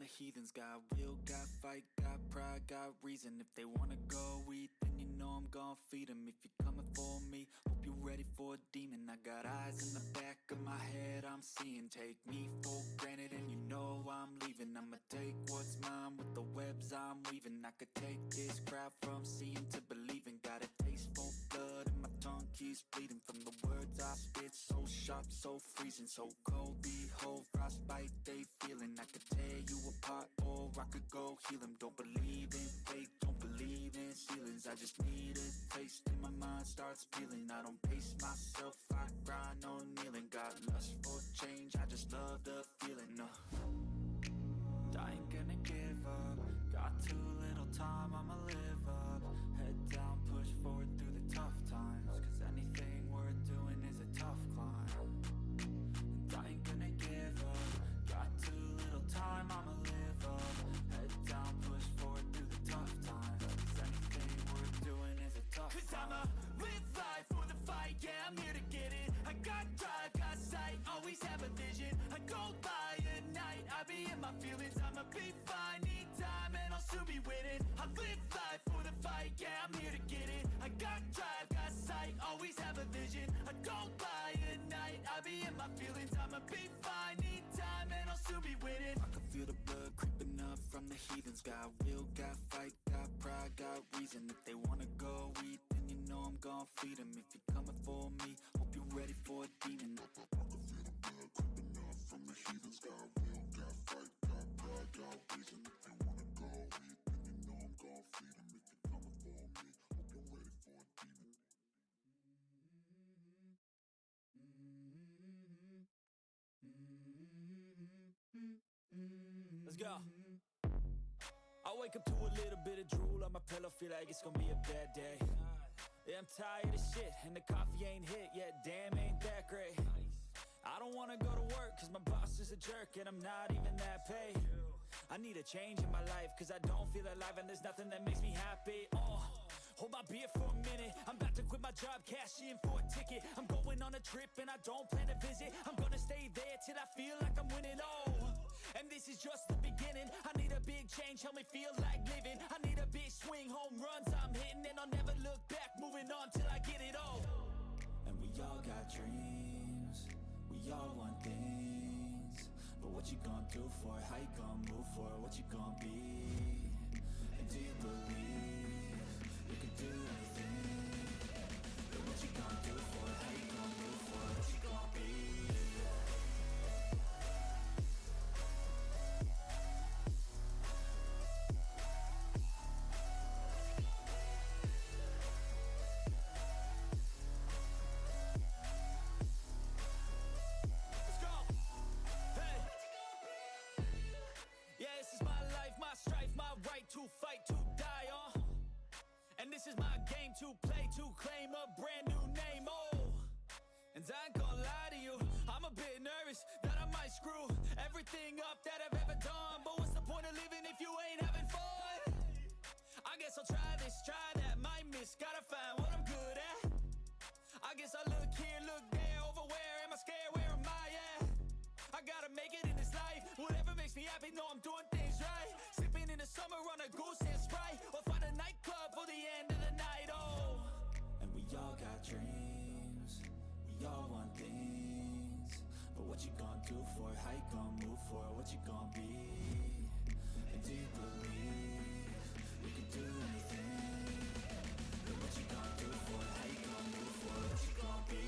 heathens. Got will, got fight, got pride, got reason. If they wanna go eat, then you know I'm gon' feed them. If you're coming for me, hope you're ready for a demon. I got eyes in the back of my head, I'm seeing. Take me for granted and you know I'm leaving. I'ma take what's mine with the webs I'm weaving. I could take this crowd from seeing to believing. Got a taste for blood and my tongue keeps bleeding. From the words I spit, so sharp, so freezing, so cold. Behold, frostbite they feeling. I could tear you apart or I could go heal them. Don't believe in fate, don't believe in ceilings. I just need a taste and my mind starts peeling. I don't pace myself, I grind on kneeling. Got lust for change, I just love the feeling. I ain't gonna give up. Got too little time, I'ma live up. Head down, push forward through the tough times. Cause anything worth doing is a tough climb. And I ain't gonna give up. Got too little time, I'ma live up. Head down, push forward through the tough times. Cause anything worth doing is a tough climb. Cause I'ma live life for the fight, yeah, I'm here to get it. I got drive, got sight, always have a vision. I go by at night, I be in my feelings. I'ma be fine, need time and I'll soon be winning. I live life for the fight, yeah, I'm here to get it. I got drive, got sight, always have a vision. I go by at night, I be in my feelings. I'ma be fine, need time and I'll soon be winning. I can feel the blood creeping up from the heathens. Got will, got fight, got pride, got reason. If they wanna go eat, then you know I'm gon' feed them. If you're coming for me, hope you're ready for a demon. I can feel the blood creeping up from the heathens. Got will, got fight, got pride, got reason. If they wanna go eat, then you know I'm gon' feed them. If you're coming for me, hope you're ready for a demon. Let's go. I wake up to a little bit of drool on my pillow, feel like it's gonna be a bad day. Yeah, I'm tired of shit, and the coffee ain't hit yet, damn, ain't that great. I don't wanna go to work, cause my boss is a jerk, and I'm not even that paid. I need a change in my life, cause I don't feel alive, and there's nothing that makes me happy. Hold my beer for a minute. I'm about to quit my job, cash in for a ticket. I'm going on a trip and I don't plan to visit. I'm gonna stay there till I feel like I'm winning. And this is just the beginning. I need a big change, help me feel like living. I need a big swing, home runs I'm hitting, and I'll never look back, moving on till I get it all. And we all got dreams, we all want things. But what you gonna do for it? How you gonna move for it? What you gonna be? And do you believe you can do anything? But what you gonna do for it? How you gonna move for it? What you gonna be? Let's go. Hey. Yeah, this is my life, my strife, my right to fight, to die, And this is my game to play, to claim a brand new name, And I ain't gonna lie to you, I'm a bit nervous that I might screw everything up that I've ever done. But what's the point of living if you ain't having fun? I guess I'll try this, try that, might miss, gotta find what I'm good at. I guess I look here, look there, over where am I scared, where am I at? I gotta make it in this life, whatever makes me happy, know I'm doing things right. Sipping in the summer on a goose and Sprite, or find a nightclub for the end of the night, And we all got dreams, we all want things. But what you gonna do for it? How you gonna move for it? What you gonna be? And do you believe you can do anything? But what you gonna do for it? How you gonna move for it? What you gonna be?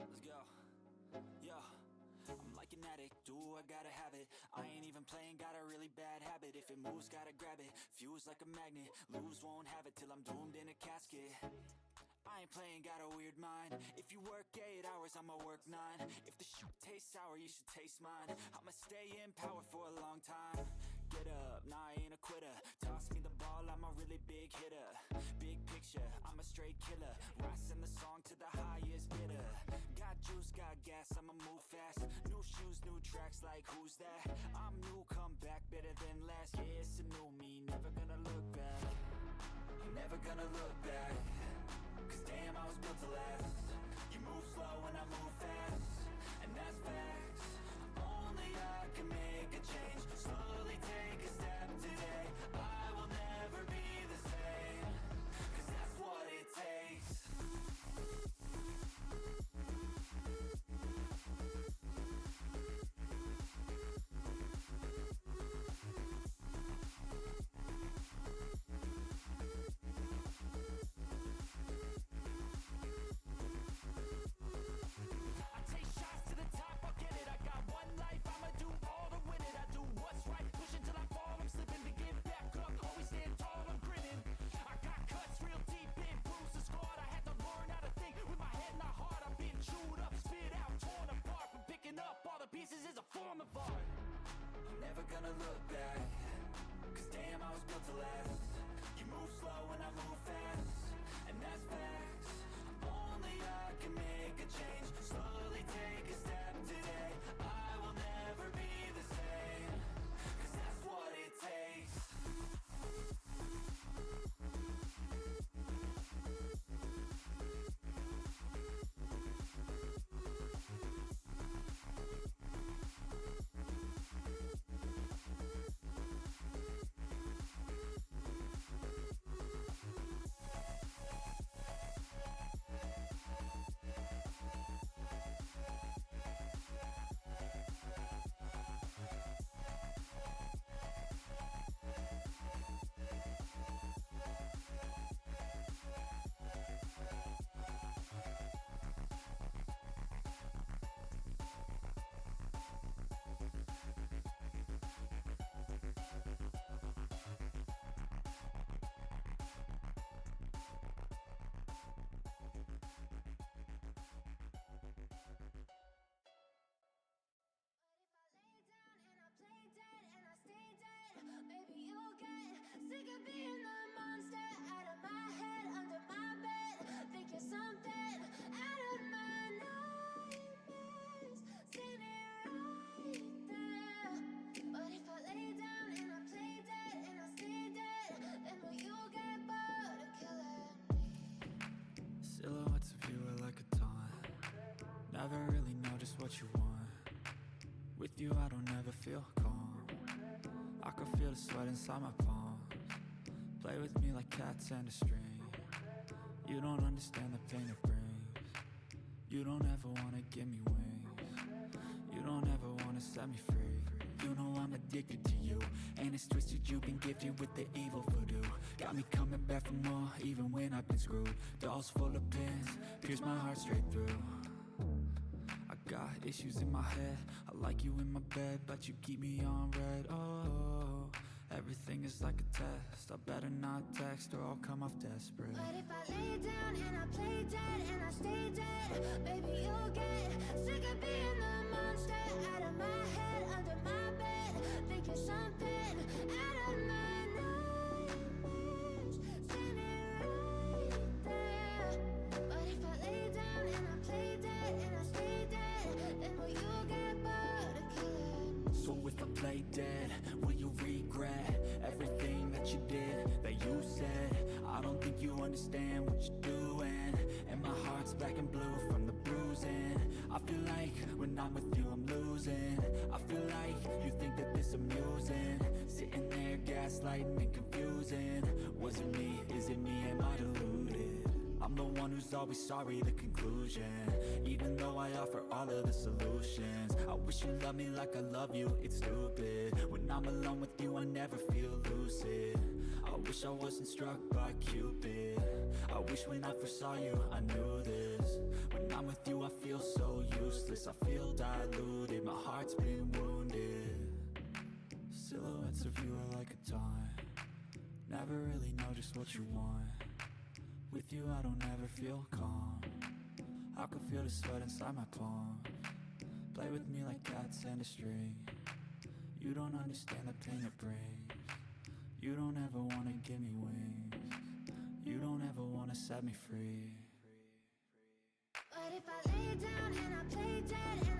Let's go. Yo, I'm like an addict, do I gotta have it. I ain't even playing, got a really bad habit. If it moves, gotta grab it, fuse like a magnet. Lose, won't have it till I'm doomed in a casket. I ain't playing, got a weird mind. If you work 8 hours, I'ma work 9. If the shoot tastes sour, you should taste mine. I'ma stay in power for a long time. get up, nah, I ain't a quitter. Toss me the ball, I'm a really big hitter. Big picture, I'm a straight killer. Rising the song to the highest bidder. Got juice, got gas, I'ma move fast. New shoes, new tracks, like who's that? I'm new, come back, better than last. Yeah, it's a new me, never gonna look back. Never gonna look back. Cause damn, I was built to last. You move slow and I move fast, and that's facts. Only I can make a change. Slowly take a step today. I will never be the same. Cause that's what it takes. I take shots to the top, I'll get it. I got one life, I'ma do all to win it. I do what's right, push until I fall. I'm slipping to get back up, always stand tall, I'm grinning. I got cuts real deep in, bruised and scarred. I had to learn how to think with my head and my heart. I've been chewed up, spit out, torn apart. But picking up all the pieces is a form of art. I'm never gonna look back. Cause damn, I was built to last. You move slow and I move fast, and that's facts. Only I can make a change. Slowly take a step today. I will never be the same. Cause that's what it takes. Maybe you'll get sick of being the monster out of my head, under my bed. Think you're something out of my nightmares. Seen it right there. But if I lay down and I play dead and I stay dead, then will you get bored of killing me? Silhouettes of you are like a taunt. Never really know just what you want. With you I don't ever feel calm. I can feel the sweat inside my palms. Play with me like cats and a string. You don't understand the pain it brings. You don't ever wanna give me wings. You don't ever wanna set me free. You know I'm addicted to you, and it's twisted, you've been gifted with the evil voodoo. Got me coming back for more, even when I've been screwed. Dolls full of pins, pierce my heart straight through. I got issues in my head, I like you in my bed, but you keep me on red. Oh, everything is like a test. I better not text or I'll come off desperate. But if I lay down and I play dead and I stay dead, baby you'll get sick of being the monster out of my head, under my bed. Think you're something out of my nightmares. Seen it right there. But if I lay down and I play dead and I stay dead, then will you get bored of killing me? So if I play dead, will you regret everything that you did, that you said? I don't think you understand what you're doing, and my heart's black and blue from the bruising. I feel like when I'm with you I'm losing. I feel like you think that this amusing, sitting there gaslighting and confusing. Was it me? Is it me? Am I deluded? I'm the one who's always sorry, the conclusion. Even though I offer all of the solutions, I wish you loved me like I love you, it's stupid. When I'm alone with you I never feel lucid. I wish I wasn't struck by Cupid. I wish when I first saw you I knew this. When I'm with you I feel so useless, I feel diluted, my heart's been wounded. Silhouettes of you are like a taunt. Never really know just what you want. With you I don't ever feel calm. I can feel the sweat inside my palms. Play with me like cats and a string. You don't understand the pain it brings. You don't ever wanna give me wings. You don't ever wanna set me free. But if I lay down and I play dead